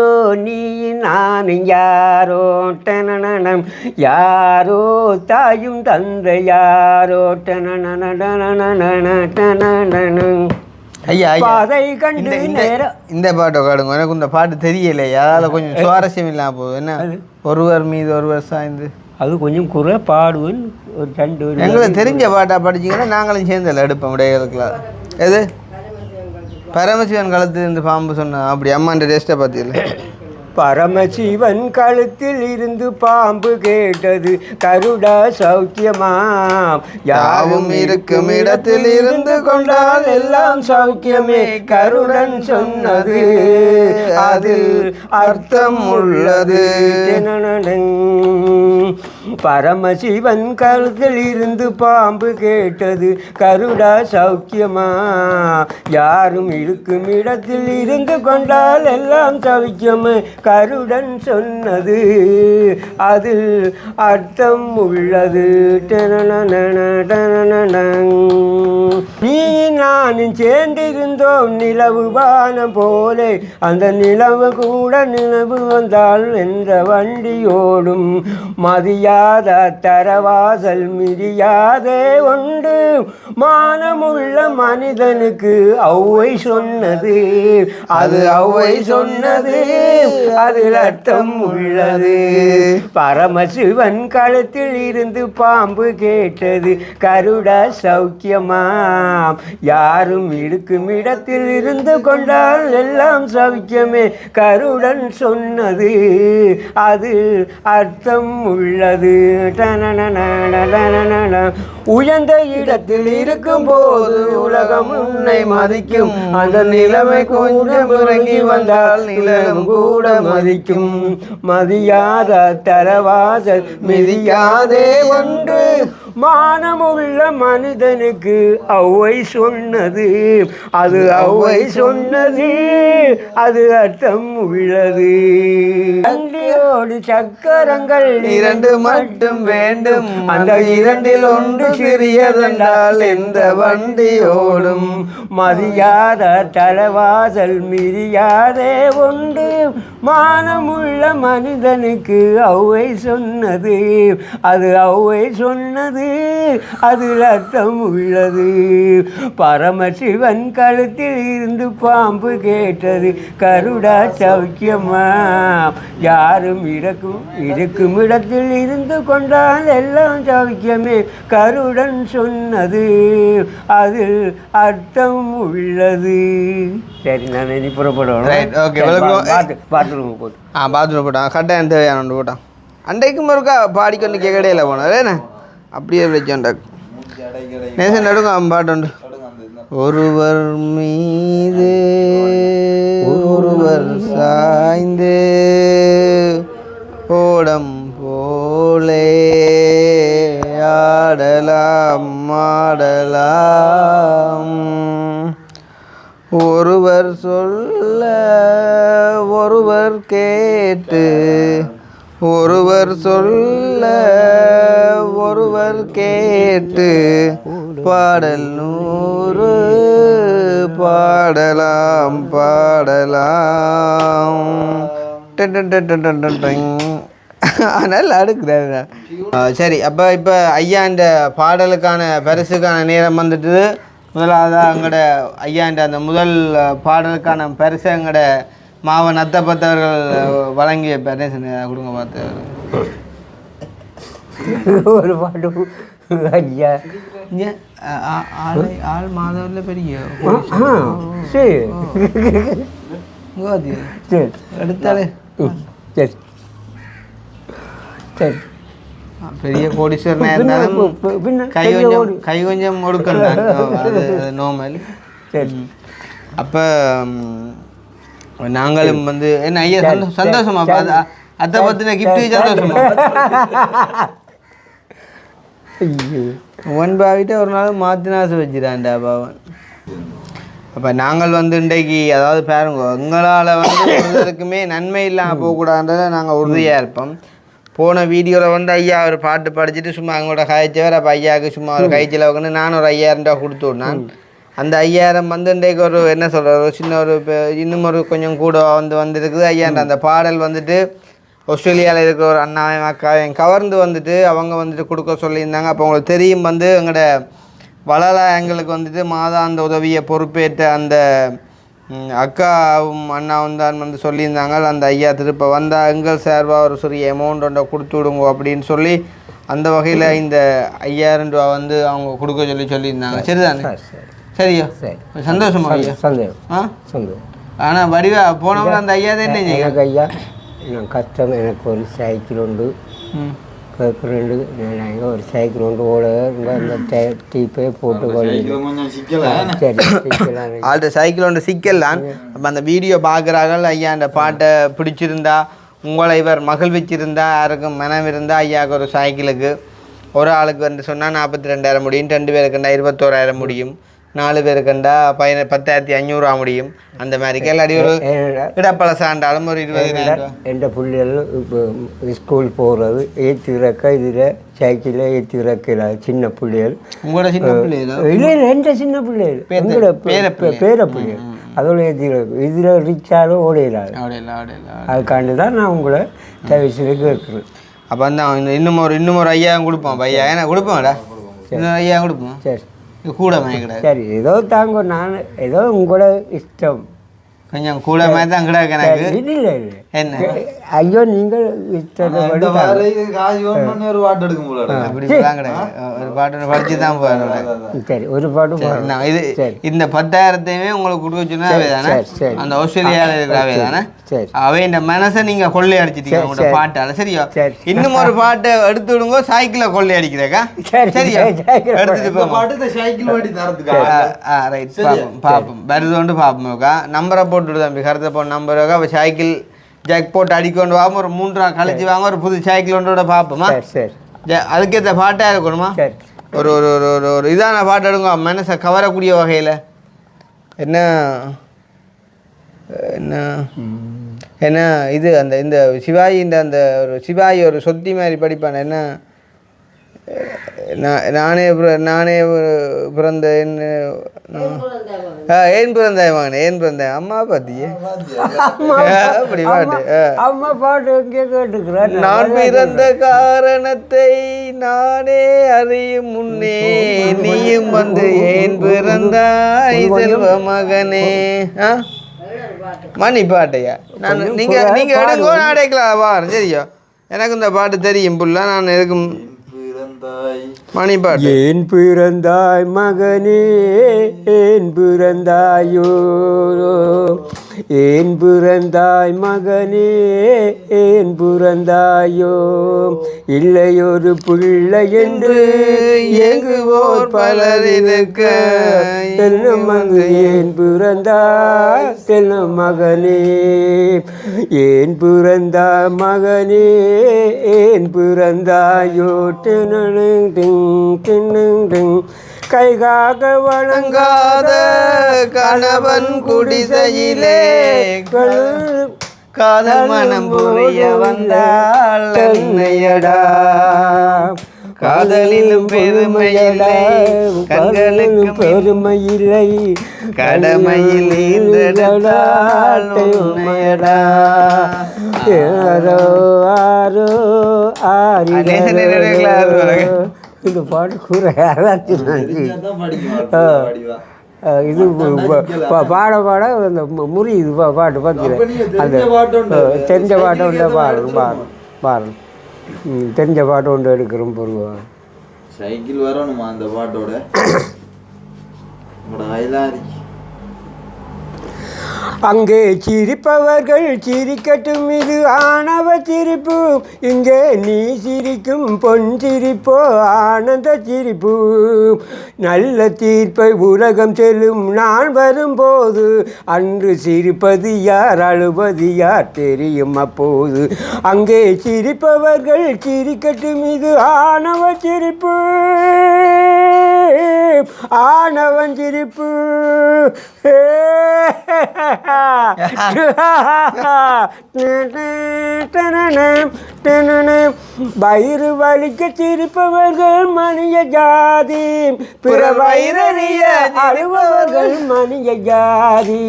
நீ நானும் யாரோ டனனம் யாரோ தாயும் தந்தை யாரோ டனனம் ஐயா பாதை கண்டு நேரம் இந்த பாட்டை காடுங்க எனக்கு இந்த பாட்டு தெரியலையா அதில் கொஞ்சம் சுவாரஸ்யம் இல்லாமல் போகுது என்ன ஒருவர் மீது ஒருவர் சாய்ந்து அது கொஞ்சம் குறை பாடுவேன் ஒரு ரெண்டு எங்களுக்கு தெரிஞ்ச பாட்டா படிச்சிங்கன்னா நாங்களும் சேர்ந்தல எடுப்போம் விடைகளுக்குலாம் எது பரமசிவன் காலத்துல இருந்து பாம்பு சொன்ன அப்படி அம்மாண்ட டேஸ்ட்டை பார்த்தீங்களா பரமசிவன் கழுத்தில் இருந்து பாம்பு கேட்டது கருடா சௌக்கியமாம் யாவும் இருக்கும் இடத்தில் இருந்து கொண்டால் எல்லாம் சௌக்கியமே கருடன் சொன்னது அதில் அர்த்தம் உள்ளது பரமசிவன் கழுத்தில் இருந்து பாம்பு கேட்டது கருடா சௌக்கியமா யாரும் இருக்கும் இடத்தில் இருந்து கொண்டால் எல்லாம் சௌக்கியமே கருடன் சொன்னது அதில் அர்த்தம் உள்ளது நீ நானும் சேர்ந்திருந்தோம் நிலவு வானம் போலே அந்த நிலவு கூட நிலவு வந்தால் என்ற வண்டியோடும் மதியாத தரவாசல் மிதியாதே உண்டு மானமுள்ள மனிதனுக்கு ஔவை சொன்னது அது ஔவை சொன்னது அதில் அர்த்தம் உள்ளது பரமசிவன் கழுத்தில் இருந்து பாம்பு கேட்டது கருடா சௌக்கியமா யாரும் இருக்கும் இடத்தில் இருந்து கொண்டால் எல்லாம் சௌக்கியமே கருடன் சொன்னது அது அர்த்தம் உள்ளது உயர்ந்த இடத்தில் இருக்கும் போது உலகம் உன்னை மதிக்கும் அந்த நிலைமை கொஞ்சம் இறங்கி வந்தால் நிலம் கூட மதிக்கும் மதியாத தரவாசல் மிதியாதே ஒன்று மானமுள்ள மனிதனுக்கு ஔவை சொன்னது அது ஔவை சொன்னது அது அர்த்தம் உள்ளது வண்டியோடு சக்கரங்கள் இரண்டு மட்டும் வேண்டும் அந்த இரண்டில் ஒன்று சிறியதென்றால் எந்த வண்டியோடும் மதியாத தலவாசல் மிதியாதே ஒன்று மானமுள்ள மனிதனுக்கு ஔவை சொன்னது அது ஔவை சொன்னது அதில் அர்த்தம் உள்ளது பரமசிவன் கழுத்தில் இருந்து பாம்பு கேட்டது கருடா சௌக்கியமா யாரும் இருக்கும் இடத்தில் இருந்து கொண்டால் எல்லாம் சௌக்கியமே கருடன் சொன்னது அதில் அர்த்தம் உள்ளது சரி நான் இனி புறப்படுவேன் பாத்ரூம் போட்டு பாத்ரூம் போட்டான் கட்டாயம் தேவையான ஒன்று போட்டான் அன்றைக்கும் ஒருக்கா பாடிக்கொண்டு கேட்கடையில் போனார் என்ன அப்படியே வச்சோண்டா நேசன் நடுங்க அவன் பாட்டு ஒருவர் மீது ஒருவர் சாய்ந்து ஓடம் போலே ஆடலாம் ஆடலாம் ஒருவர் சொல்ல ஒருவர் கேட்டு ஒருவர் சொல்ல ஒருவர் கேட்டு பாடல் 100 பாடலாம் பாடலாம் நல்லா அடுக்குறாரு. சரி, அப்போ இப்போ ஐயாண்ட பாடலுக்கான பரிசுக்கான நேரம் வந்துட்டு முதலாவதாக எங்களோட ஐயாண்ட அந்த முதல் பாடலுக்கான பரிசு எங்களோட மாவன் அத்தப்பத்தவர்கள் வழங்கிய பரிசு கொடுங்க பார்த்து ஒரு பாட்டு ஐயா ஆள் மாதவரில் பெரிய சரி சரி எடுத்தாலே சரி சரி பெரிய கோடீஸ்வரனா இருந்தாலும் கை கொஞ்சம் ஒடுக்கம் தான் அது நார்மல். சரி. அப்போ நாங்களும் வந்து என்ன ஐயா சந்தோஷமா அதை பற்றின கிஃப்ட்டு சந்தோஷமா பாவிட்டு ஒரு நாள் மாற்றினாசு வச்சுட்டான்டா பாவன். அப்போ நாங்கள் வந்து இன்றைக்கு அதாவது பாருங்க எங்களால் வந்து ஒருத்தருக்குமே நன்மை இல்லாமல் போகக்கூடாதுன்றதை நாங்கள் உறுதியாக இருப்போம். போன வீடியோவில் வந்து ஐயா ஒரு பாட்டு படிச்சுட்டு சும்மா அவங்களோட காய்ச்சவர் அப்போ ஐயாவுக்கு சும்மா ஒரு காய்ச்சல் வைக்கணும் நான் ஒரு 5000 ரூபா கொடுத்து விட்னான். அந்த 5000 வந்து இன்றைக்கு ஒரு என்ன சொல்கிற ஒரு சின்ன ஒரு இன்னும் ஒரு கொஞ்சம் கூட வந்துருக்குது. ஐயாண்ட அந்த பாடல் வந்துட்டு ஆஸ்திரேலியாவில் இருக்கிற ஒரு அண்ணாவையும் அக்காவையும் கவர்ந்து வந்துட்டு அவங்க வந்துட்டு கொடுக்க சொல்லியிருந்தாங்க. அப்போ உங்களுக்கு தெரியும் வந்து எங்களோட வளலா எங்களுக்கு வந்துட்டு மாதாந்த உதவியை பொறுப்பேற்ற அந்த அக்காவும் அண்ணாவும் தான் வந்து சொல்லியிருந்தாங்க. அந்த ஐயா திருப்ப வந்தால் எங்கள் சார்பாக ஒரு சிறிய அமௌண்ட் ஒன்றை கொடுத்து விடுங்க அப்படின்னு சொல்லி அந்த வகையில் இந்த 5000 ரூபா வந்து அவங்க கொடுக்க சொல்லியிருந்தாங்க. சரிதானே? சரியா? சந்தோஷமா ஐயா? சந்தோஷம். ஆனால் வடிவா போனவங்க அந்த ஐயா தான் என்ன எனக்கு ஐயா நான் கஷ்டம் எனக்கு ஒரு சைக்கிள் உண்டு ரெண்டு நாங்கள் ஒரு சைக்கிள் உண்டு ஓட அந்த டீப்பே போட்டு ஆல்ரெடி சைக்கிள் ஒன்று சிக்கலான். அப்போ அந்த வீடியோ பார்க்குறாங்க ஐயா அந்த பாட்டை பிடிச்சிருந்தா உங்களை இவர் மகிழ்விச்சிருந்தா யாருக்கும் மனம் இருந்தால் ஐயாவுக்கு ஒரு சைக்கிளுக்கு ஒரு ஆளுக்கு வந்து சொன்னால் 42,000 முடியும், 2 பேருக்குண்டா 21,000 முடியும், 4 பேருக்குண்டா 10,500 முடியும். அந்த மாதிரி கேள்வி ஒரு இடப்பழ சாண்டாலும் ஒரு 20,000. எந்த பிள்ளைகள் இப்போ ஸ்கூல் போகிறது ஏற்றி இறக்க இதில் சைக்கிளில் ஏற்றி இறக்கல சின்ன பிள்ளைகள். உங்களோட சின்ன பிள்ளைகள் இல்லை எந்த சின்ன பிள்ளைகள் எங்களோட பேர பிள்ளைகள் அதோட ஏற்றி இறக்கும் இதில் ரிச்சாலும் ஓடையிலாது. அதுக்காண்டி தான் நான் உங்களை தவிர்த்து கேட்குறேன். அப்போ அந்த இன்னும் ஒரு 5000 கொடுப்போம் ஐயா. ஏன்னா கொடுப்போம்டா இன்னும் 5000 கொடுப்போம். சரி கூட கிடையாது. சரி ஏதோ தாங்க நான் ஏதோ உங்களோட இஷ்டம் கொஞ்சம் கூட மாதிரி தான் கிடக்கு எனக்கு. இல்லை இல்லை என்ன ஐயோ நீங்கள் இஷ்டப்படி ஒரு பாட்டு எடுக்க முடியல அப்படிலாம் கிடையாது. ஒரு பாட்டு படிச்சு தான் போகிறேன். சரி ஒரு பாட்டு இது இந்த 10,000 உங்களுக்கு கொடுக்க சொன்னாவே தானே அந்த ஆஸ்திரேலியாவில் இருக்கிறாவே தானே அவை இந்த மனசை நீங்க கொள்ளை அடிச்சிட்டீங்க உங்களோட பாட்டால. சரியா? இன்னும் ஒரு பாட்டை எடுத்து விடுங்க சைக்கிளை கொள்ளை அடிக்கிறேக்கா. சரியா? எடுத்துட்டு போங்க சைக்கிள் வாடி தரதுக்கா. ரைட் பாப்போம் வருதோண்டு பாப்போம்க்கா. நம்பரை போட்டு தம்பி கருத்தை போன நம்பருக்கா. அப்போ சைக்கிள் ஜாக் போட்டு அடிக்கொண்டு வாங்க ஒரு 3 நாள் கழிச்சு வாங்க ஒரு புது சைக்கிள் ஒன்றோட பார்ப்போமா. அதுக்கேற்ற பாட்டாக இருக்கணுமா? ஒரு ஒரு ஒரு ஒரு இதான பாட்டு எடுங்க மனசை கவரக்கூடிய வகையில். என்ன என்ன என்ன இது அந்த இந்த சிவாஜின்ற அந்த ஒரு சிவாஜி ஒரு சொத்தி மாதிரி படிப்பான என்ன நானே பிறந்த என்ன ஏன் பிறந்தாய் மகன் ஏன் பிறந்தேன் அம்மா பாத்தியே அப்படி பாட்டு. அம்மா பாட்டு எங்கே கேட்டுக்கிறேன். நான் பிறந்த காரணத்தை நானே அறியும் முன்னே நீயும் வந்து ஏன் பிறந்தாய் செல்வ மகனே. மணி பாட்டையா நான் நீங்க எடுங்கோ நான் அடைக்கலாம் பாரு. சரியா? எனக்கு இந்த பாட்டு தெரியும் புள்ள. நான் எதுக்கும் மணி பாட்டு. ஏன் பிறந்தாய் மகனே ஏன் பிறந்தாயோ ஏன் பிறந்தாய் மகனே ஏன் பிறந்தாயோ இல்லையொரு பிள்ளை என்று எங்குவோர் பலர் இருக்க செல்லும் மங்கு ஏன் பிறந்தாய் செல்லும் மகனே ஏன் பிறந்தாய் மகனே ஏன் பிறந்தாயோ கைகாக வணங்காத கணவன் குடிசையிலே காதல் மனம் புரிய வந்தாள் என்னையடா காதலிலும் பெருமையில்லை கண்களுக்கு பெருமையில்லை கடமையில் ஈன்றெடுத்தாள் உன்னையடா. ஆரோ ஆரோ ஆரி இந்த பாட்டு கூற இது பாட பாட அந்த முறி இது பாட்டு பார்த்துக்கிறேன். அந்த தெரிஞ்ச பாட்டை ஒன்று பாடணும் தெரிஞ்ச பாட்டு ஒன்று எடுக்கிறோம் பொருவா. சைக்கிள் வரணுமா அந்த பாட்டோட அங்கே சிரிப்பவர்கள் சிரிக்கட்டும், இது ஆணவ சிரிப்பு. இங்கே நீ சிரிக்கும் பொன் சிரிப்போ ஆனந்த சிரிப்பு. நல்ல தீர்ப்பை உலகம் செல்லும் நான் வரும்போது, அன்று சிரிப்பது யார் அழுவது யார் தெரியும் அப்போது. அங்கே சிரிப்பவர்கள் சிரிக்கட்டும், இது ஆணவ சிரிப்பு. ஆணவன் சிரிப்பு. வயிறு வலிக்க சிரிப்பவர்கள் மனித ஜாதி, பிற வயிறறிய அழுபவர்கள் மனித ஜாதி.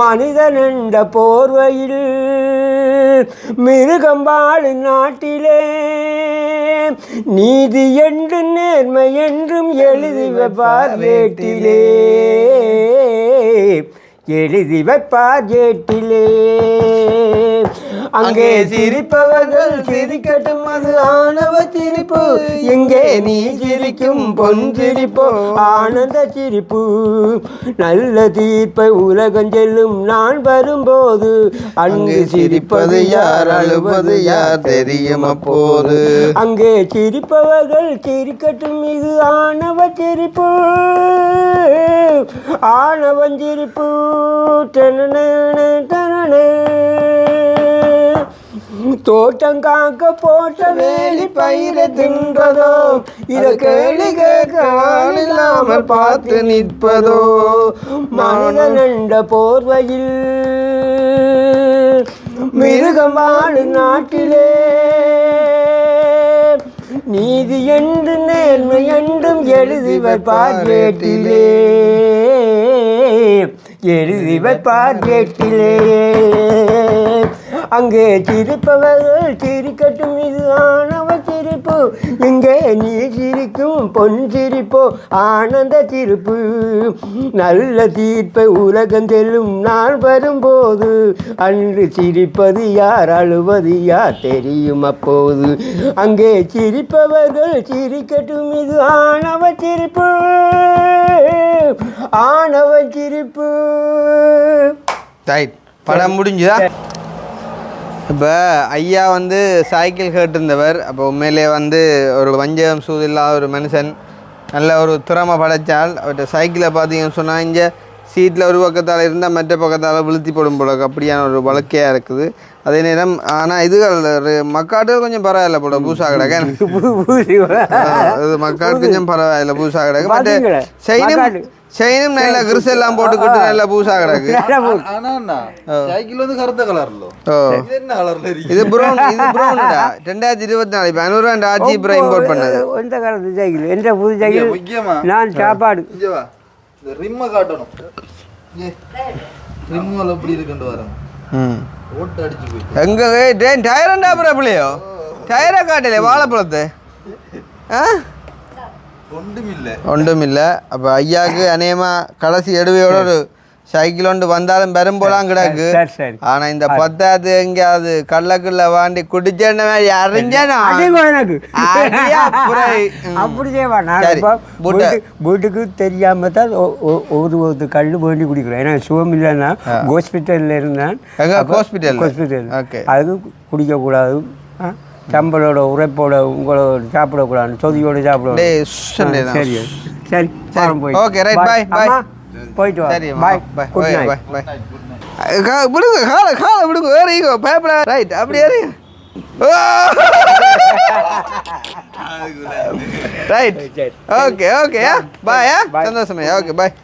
மனிதன் என்ற போர்வையில் மிருகம் வாழும் நாட்டிலே, நீதி என்று நேர்மை என்றும் எழுதி வைப்பார் ஏட்டிலே, எழுதி வைப்பார் ஏட்டிலே. அங்கே சிரிப்பவர்கள் சிரிக்கட்டும், அது ஆணவ சிரிப்பு. இங்கே நீ சிரிக்கும் பொன் சிரிப்போ ஆனந்த சிரிப்பு. நல்ல தீர்ப்பை உலகம் செல்லும் நான் வரும்போது, அங்கு சிரிப்பது யார் அழுவது யார் தெரியும் அப்போது. அங்கே சிரிப்பவர்கள் சிரிக்கட்டும், இது ஆணவ சிரிப்பு. ஆணவன் சிரிப்பு. தோட்டம் காக்க போட்ட வேலி பயிரை தின்றதோ, இத கேள்வி கேட்க இல்லாமல் பார்த்து நிற்பதோ. மனிதன் என்ற போர்வையில் மிருகம் வாழும் நாட்டிலே, நீதி என்று நேர்மை என்றும் எழுதி வைப்பார் ஏட்டிலே, எழுதி வைப்பார் ஏட்டிலே. அங்கே சிரிப்பவர்கள் சிரிக்கட்டும், இது ஆணவ சிரிப்பு. இங்கே நீ சிரிக்கும் பொன் சிரிப்போ ஆனந்த சிரிப்பு. நல்ல தீர்ப்பை உலகம் செல்லும் நான் வரும்போது, அன்று சிரிப்பது யார் அழுவது யார் தெரியும் அப்போது. அங்கே சிரிப்பவர்கள் சிரிக்கட்டும், இது ஆணவ சிரிப்பு. ஆணவ சிரிப்பு. படம் முடிஞ்சுதா? இப்போ ஐயா வந்து சைக்கிள் கேட்டிருந்தவர். அப்போ உண்மையிலே வந்து ஒரு வஞ்சகம் சூது இல்லாத ஒரு மனுஷன், நல்ல ஒரு திறமை படைச்சால். அவர்கிட்ட சைக்கிளை பார்த்தீங்கன்னு சொன்னால், இங்கே சீட்டில் ஒரு பக்கத்தால் இருந்தால் மற்ற பக்கத்தால் விழுத்தி போடும் போல அப்படியான ஒரு வழக்கையாக இருக்குது. அதே நேரம் ஆனால் இதுகள் மக்காட்டு கொஞ்சம் பரவாயில்ல போல பூசா கிடக்க, இது மக்காட்டு கொஞ்சம் பரவாயில்ல பூசா கிடக்கு. பட் செயினும் நல்ல கிறிஸ் எல்லாம் போட்டுக்கிட்டு நல்ல பூசா கிடக்கு. சைக்கிள் வந்து கருத்த கலர்ல, என்ன கலர்ல இருக்கு? இது ப்ரௌன், இது ப்ரௌன்டா. 2024 இப்போ 500 ஆட்சி இப்போ இம்போர்ட் பண்ணது. எந்த காலத்து சைக்கிள்? எந்த புது சைக்கிள்? முக்கியமா நான் சாப்பாடு இந்த ரிம்மை காட்டணும். ரிம்மல் எப்படி இருக்குன்னு வரேன். ஓட்டு அடிச்சு போய் எங்க டயரண்டா பிள்ளையோ டயரை காட்டலையே வாழைப்பழத்தை. ஒன்றுமில்லை. அப்போ ஐயாவுக்கு அநேகமாக கடைசி எடுவையோட ஒரு சைக்கிள் ஒன்று வந்தாலும் பெரும்போலாம் கிடக்கு. ஆனா இந்த பத்தாவது எங்கேயாவது கள்ளக்குள்ள வாண்டி குடிச்சேன்ன மாதிரி அறிஞ்சானா அப்படி வீட்டுக்கு தெரியாம தான் ஒரு கல் வேண்டி குடிக்கிறோம். ஏன்னா சுகம் இல்லைன்னா ஹாஸ்பிட்டல்ல இருந்தேன். ஹாஸ்பிட்டல் அதுக்கு குடிக்கக்கூடாது. சம்பளோட உரைப்போட உங்களோட சாப்பிடக்கூடாது, சொதியோட சாப்பிடக்கூடாது. சரி சரி ஓகே ரைட் பை பை போயிட்டு வா. சரி bye bye good night bye. விடுங்க காலை விடுங்க ஏறிங்க பயப்பட. ரைட் அப்படி ஏறிங்க. Right okay okay bye. சந்தோஷமே ஓகே பாய்.